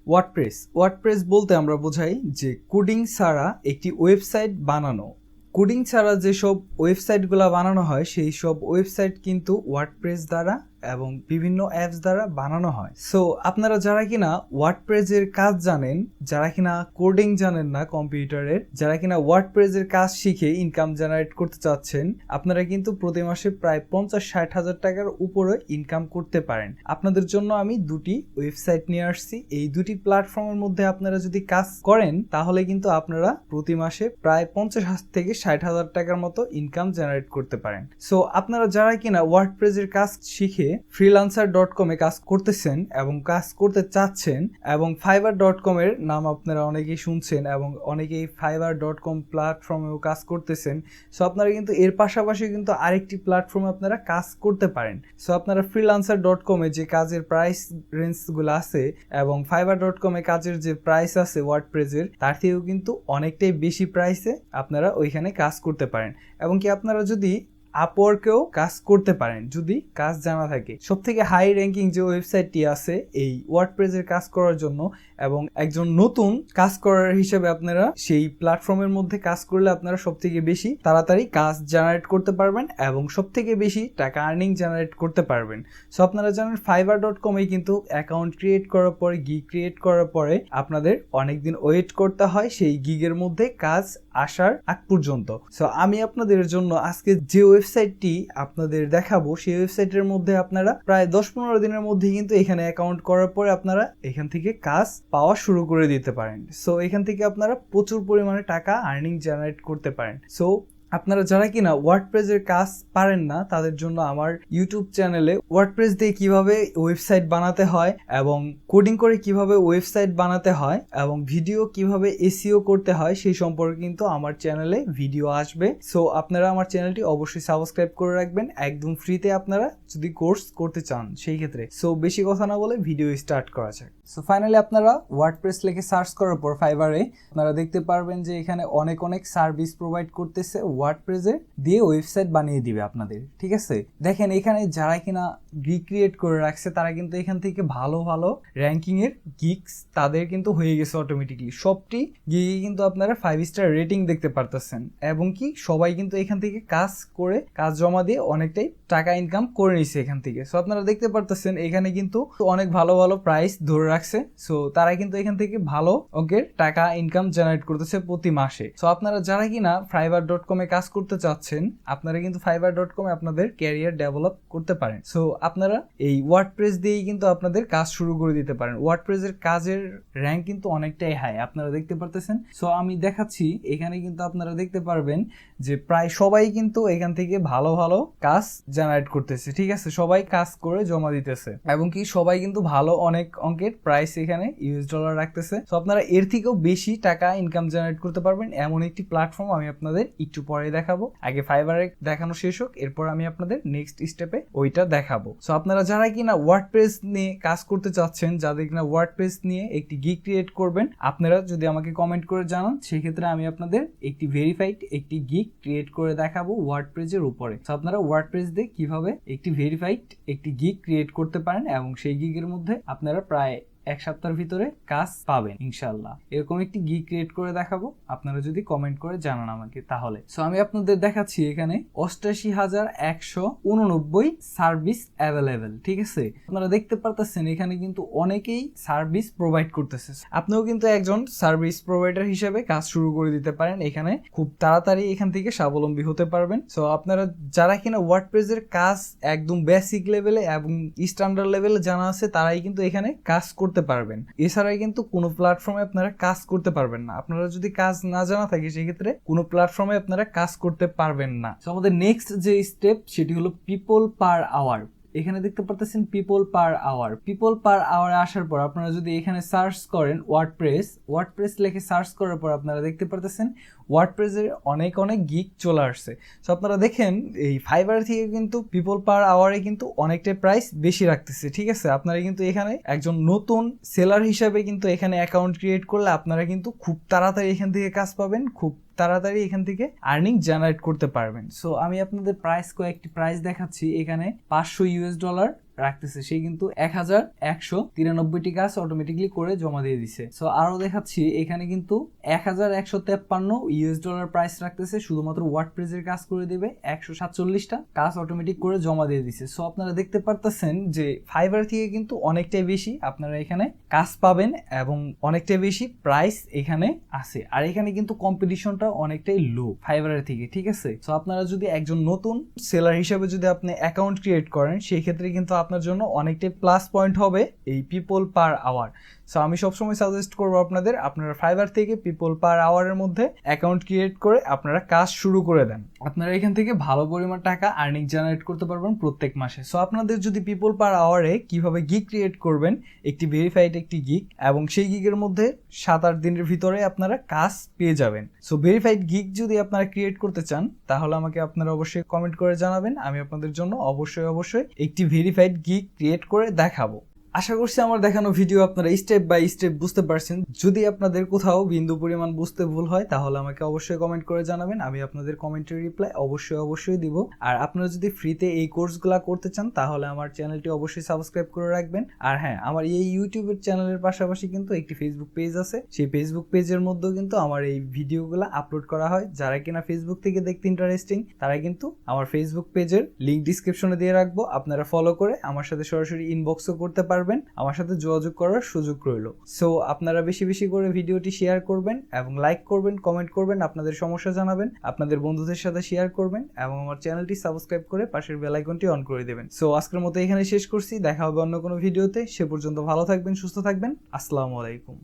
WordPress বলতে আমরা বোঝাই যে কোডিং ছাড়া একটি ওয়েবসাইট বানানো। কোডিং ছাড়া যেসব ওয়েবসাইটগুলো বানানো হয় সেই সব ওয়েবসাইট কিন্তু ওয়ার্ডপ্রেস দ্বারা এবং বিভিন্ন অ্যাপস দ্বারা বানানো হয়। সো আপনারা যারা কিনা ওয়ার্ডপ্রেসের কাজ জানেন, যারা কিনা কোডিং জানেন না কম্পিউটারের, যারা কিনা ওয়ার্ডপ্রেসের কাজ শিখে ইনকাম জেনারেট করতে চাচ্ছেন, আপনারা কিন্তু প্রতি মাসে প্রায় 50-60 হাজার টাকার উপরে ইনকাম করতে পারেন। আপনাদের জন্য আমি দুটি ওয়েবসাইট নিয়ে আসছি। এই দুটি প্ল্যাটফর্মের মধ্যে আপনারা যদি কাজ করেন তাহলে কিন্তু আপনারা প্রতি মাসে প্রায় 50 থেকে 60 হাজার টাকার মতো ইনকাম জেনারেট করতে পারেন। সো আপনারা যারা কিনা ওয়ার্ডপ্রেসের কাজ শিখে freelancer.com এ কাজ করতেছেন এবং কাজ করতে চাচ্ছেন, এবং fiverr.com এর নাম আপনারা অনেকেই শুনছেন এবং অনেকেই fiverr.com প্ল্যাটফর্মেও কাজ করতেছেন। সো আপনারা কিন্তু এর পাশাপাশি কিন্তু আরেকটি প্ল্যাটফর্মে আপনারা কাজ করতে পারেন। সো আপনারা freelancer.com এ যে কাজের প্রাইস রেঞ্জগুলো আছে এবং fiverr.com এ কাজের যে প্রাইস আছে ওয়ার্ডপ্রেসের, তার থেকেও কিন্তু অনেকটাই বেশি প্রাইসে আপনারা ওইখানে কাজ করতে পারেন। এবং কি আপনারা যদি আপওয়ার্কেও কাজ করতে পারেন যদি কাজ জানা থাকে। সব থেকে হাই র্যাঙ্কিং যে ওয়েবসাইটটি আছে এই ওয়ার্ডপ্রেসের কাজ করার জন্য, এবং একজন নতুন কাজ করার হিসেবে আপনারা সেই প্ল্যাটফর্মের মধ্যে কাজ করলে আপনারা সব থেকে বেশি তাড়াতাড়ি কাজ জেনারেট করতে পারবেন এবং সব থেকে বেশি টাকা আর্নিং জেনারেট করতে পারবেন। সো আপনারা জানেন fiverr.com এ কিন্তু অ্যাকাউন্ট ক্রিয়েট করার পরে, গিগ ক্রিয়েট করার পরে আপনাদের অনেকদিন ওয়েট করতে হয় সেই গিগের মধ্যে কাজ আসার আগ পর্যন্ত। সো আমি আপনাদের জন্য আজকে যে ওয়েবসাইটটি আপনাদের দেখাবো সেই ওয়েবসাইটের মধ্যে আপনারা প্রায় 10-15 দিনের মধ্যে কিন্তু এখানে অ্যাকাউন্ট করার পরে আপনারা এখান থেকে কাজ পাওয়া শুরু করে দিতে পারেন। সো এখান থেকে আপনারা প্রচুর পরিমাণে টাকা আর্নিং জেনারেট করতে পারেন। সো আপনারা যারা কিনা ওয়ার্ডপ্রেসের কাজ পারেন না তাদের জন্য আমার ইউটিউব চ্যানেলে ওয়ার্ডপ্রেস দিয়ে কিভাবে ওয়েবসাইট বানাতে হয় এবং কোডিং করে কিভাবে ওয়েবসাইট বানাতে হয় এবং ভিডিও কিভাবে এসইও করতে হয় সেই সম্পর্কে কিন্তু আমার চ্যানেলে ভিডিও আসবে। সো আপনারা আমার চ্যানেলটি অবশ্যই সাবস্ক্রাইব করে রাখবেন, একদম ফ্রিতে আপনারা যদি কোর্স করতে চান সেই ক্ষেত্রে। সো বেশি কথা না বলে ভিডিও স্টার্ট করা যাক। সো ফাইনালি আপনারা ওয়ার্ডপ্রেস লিখে সার্চ করার পর ফাইবারে আপনারা দেখতে পারবেন যে এখানে অনেক সার্ভিস প্রোভাইড করতেছে ওয়ার্ডপ্রেসে দিয়ে ওয়েবসাইট বানিয়ে দিবে আপনাদের। ঠিক আছে, দেখেন এখানে যারা কিনা গিগ ক্রিয়েট করে রাখছে তারা কিন্তু এখান থেকে ভালো র্যাঙ্কিং এর গিগস তাদের কিন্তু হয়ে গেছে অটোমেটিকলি। সবটি গিগে কিন্তু আপনারা 5 স্টার রেটিং দেখতে পারতেছেন এবং কি সবাই কিন্তু এখান থেকে কাজ করে কাজ জমা দিয়ে অনেকটাই টাকা ইনকাম করে নিছে এখান থেকে। সো আপনারা দেখতে পারতেছেন এখানে কিন্তু অনেক ভালো প্রাইস ধরে রাখছে। সো তারা কিন্তু এখান থেকে ভালো অঙ্কের টাকা ইনকাম জেনারেট করতেছে প্রতি মাসে। সো আপনারা যারা কিনা fiverr.com এ কাজ করতে চাচ্ছেন আপনারা কিন্তু fiverr.com এ আপনাদের ক্যারিয়ার ডেভেলপ করতে পারেন। সো আপনারা এই ওয়ার্ডপ্রেস দিয়েই কিন্তু আপনাদের কাজ শুরু করে দিতে পারেন। ওয়ার্ডপ্রেসের কাজের র্যাঙ্ক কিন্তু অনেকটাই হাই আপনারা দেখতে পারতেছেন। সো আমি দেখাচ্ছি, এখানে কিন্তু আপনারা দেখতে পারবেন যে প্রায় সবাই কিন্তু এখান থেকে ভালো কাজ জেনারেট করতেছে। ঠিক আছে, সবাই কাজ করে জমা দিতেছে এবং কি সবাই কিন্তু ভালো অনেক অঙ্কের প্রাইস এখানে ইউএস ডলার রাখতেছে। সো আপনারা এর থেকেও বেশি টাকা ইনকাম জেনারেট করতে পারবেন এমন একটি প্ল্যাটফর্ম আমি আপনাদের একটু পরে দেখাবো। আগে ফাইবারে দেখানো শেষ হোক, এরপর আমি আপনাদের নেক্সট স্টেপে ওইটা দেখাবো। সো আপনারা যারা কিনা ওয়ার্ডপ্রেস নিয়ে কাজ করতে চাচ্ছেন, যাদের কিনা ওয়ার্ডপ্রেস নিয়ে একটি গিগ ক্রিয়েট করবেন, আপনারা যদি আমাকে কমেন্ট করে জানান সেক্ষেত্রে আমি আপনাদের একটি ভেরিফাইড একটি গিগ ক্রিয়েট করে দেখাবো ওয়ার্ডপ্রেসের উপরে। সো আপনারা ওয়ার্ডপ্রেস দিয়ে কিভাবে একটি ভেরিফাইড একটি গিগ ক্রিয়েট করতে পারেন এবং সেই গিগের মধ্যে আপনারা প্রায় 1 সপ্তাহের ভিতরে কাজ পাবেন ইনশাআল্লাহ। এরকম একটি গিগ ক্রিয়েট করে দেখাবো আপনারা যদি কমেন্ট করে জানান আমাকে তাহলে। সো আমি আপনাদের দেখাচ্ছি এখানে 88,189 সার্ভিস অ্যাভেলেবেল। ঠিক আছে, আপনারা দেখতে পারতেছেন এখানে কিন্তু অনেকেই সার্ভিস প্রোভাইড করতেছে। আপনিও কিন্তু একজন সার্ভিস প্রোভাইডার হিসেবে কাজ শুরু করে দিতে পারেন, এখানে খুব তাড়াতাড়ি এখান থেকে স্বাবলম্বী হতে পারবেন। সো আপনারা যারা কিনা ওয়ার্ডপ্রেসের কাজ একদম বেসিক লেভেলে এবং স্ট্যান্ডার্ড লেভেলে জানা আছে তারাই কিন্তু এখানে কাজ করতে পারবেন। এছাড়াই কিন্তু কোনো প্ল্যাটফর্মে আপনারা কাজ করতে পারবেন না। আপনারা যদি কাজ না জানা থাকে সেক্ষেত্রে কোনো প্ল্যাটফর্মে আপনারা কাজ করতে পারবেন না। সো আমাদের নেক্সট যে স্টেপ সেটি হলো পিপল পার আওয়ার। এখানে দেখতে পারতেছেন পিপল পার আওয়ারে আসার পর আপনারা যদি এখানে সার্চ করেন ওয়ার্ডপ্রেস লিখে সার্চ করার পর আপনারা দেখতে পারতেছেন ওয়ার্ডপ্রেসের অনেক গিগ চলে আসছে। সো আপনারা দেখেন এই ফাইবার থেকে কিন্তু পিপল পার আওয়ারে কিন্তু অনেকটা প্রাইস বেশি রাখতেছে। ঠিক আছে, আপনারা কিন্তু এখানে একজন নতুন সেলার হিসাবে কিন্তু এখানে অ্যাকাউন্ট ক্রিয়েট করলে আপনারা কিন্তু খুব তাড়াতাড়ি এখান থেকে কাজ পাবেন, খুব তাড়াতাড়ি এখান থেকে আর্নিং জেনারেট করতে পারবেন। সো আমি আপনাদের কয়েকটি প্রাইস দেখাচ্ছি। এখানে $500 রাখতেছে, সে কিন্তু 1193টি কাজ অটোমেটিকলি করে জমা দিয়ে দিছে। সো আরো দেখাচ্ছি, এখানে কিন্তু $1153 প্রাইস রাখতেছে, শুধুমাত্র ওয়ার্ডপ্রেসের কাজ করে দিবে। 147টা কাজ অটোমেটিক করে জমা দিয়ে দিছে। সো আপনারা দেখতে পারতেছেন যে ফাইবার থেকে কিন্তু অনেকটাই বেশি আপনারা এখানে কাজ পাবেন এবং অনেকটাই বেশি প্রাইস এখানে আছে। আর এখানে কিন্তু কম্পিটিশনটা অনেকটাই লো ফাইবারের থেকে, ঠিক আছে। সো আপনারা যদি একজন নতুন সেলার হিসেবে যদি আপনি অ্যাকাউন্ট ক্রিয়েট করেন, সেই ক্ষেত্রে কিন্তু আপনার জন্য অনেকটাই প্লাস পয়েন্ট হবে এই পিপল পার আওয়ার। সো আমি সবসময় সাজেস্ট করবো আপনারা ফাইবার থেকে পিপল পার আওয়ারের মধ্যে অ্যাকাউন্ট ক্রিয়েট করে আপনারা কাজ শুরু করে দেন। আপনারা এখান থেকে ভালো পরিমাণ টাকা আর্নিং জেনারেট করতে পারবেন প্রত্যেক মাসে। সো আপনাদের যদি পিপল পার আওয়ারে কিভাবে গিগ ক্রিয়েট করবেন, একটি ভেরিফাইড একটি গিগ, এবং সেই গিগের মধ্যে 7-8 দিনের ভিতরে আপনারা কাজ পেয়ে যাবেন। সো ভেরিফাইড গিগ যদি আপনারা ক্রিয়েট করতে চান, তাহলে আমাকে আপনারা অবশ্যই কমেন্ট করে জানাবেন। আমি আপনাদের জন্য অবশ্যই একটি ভেরিফাইড গিগ ক্রিয়েট করে দেখাবো। আশা করছি আমার দেখানো ভিডিও আপনারা স্টেপ বাই স্টেপ বুঝতে পারছেন। যদি আপনাদের কোথাও বিন্দু পরিমাণ বুঝতে ভুল হয়, তাহলে আমাকে অবশ্যই কমেন্ট করে জানাবেন। আমি আপনাদের কমেন্টের রিপ্লাই অবশ্যই দিব। আর আপনারা যদি ফ্রিতে এই কোর্সগুলা করতে চান, তাহলে আমার চ্যানেলটি অবশ্যই সাবস্ক্রাইব করে রাখবেন। আর হ্যাঁ, আমার এই ইউটিউবের চ্যানেলের পাশাপাশি কিন্তু একটি ফেসবুক পেজ আছে। সেই ফেসবুক পেজের মধ্যেও কিন্তু আমার এই ভিডিওগুলো আপলোড করা হয়। যারা কিনা ফেসবুক থেকে দেখতে ইন্টারেস্টিং, তারা কিন্তু আমার ফেসবুক পেজের লিংক ডিসক্রিপশনে দিয়ে রাখবো। আপনারা ফলো করে আমার সাথে সরাসরি ইনবক্সও করতে পারবেন, আমার সাথে যোগাযোগ করার সুযোগ রইল। সো আপনারা বেশি করে ভিডিওটি শেয়ার করবেন এবং লাইক করবেন, কমেন্ট করবেন, আপনাদের সমস্যা জানাবেন, আপনাদের বন্ধুদের সাথে শেয়ার করবেন এবং আমার চ্যানেলটি সাবস্ক্রাইব করে পাশের বেল আইকনটি অন করে দেবেন। সো আজকের মতো এখানে শেষ করছি, দেখা হবে অন্য কোনো ভিডিওতে। সে পর্যন্ত ভালো থাকবেন, সুস্থ থাকবেন। আসসালামু আলাইকুম।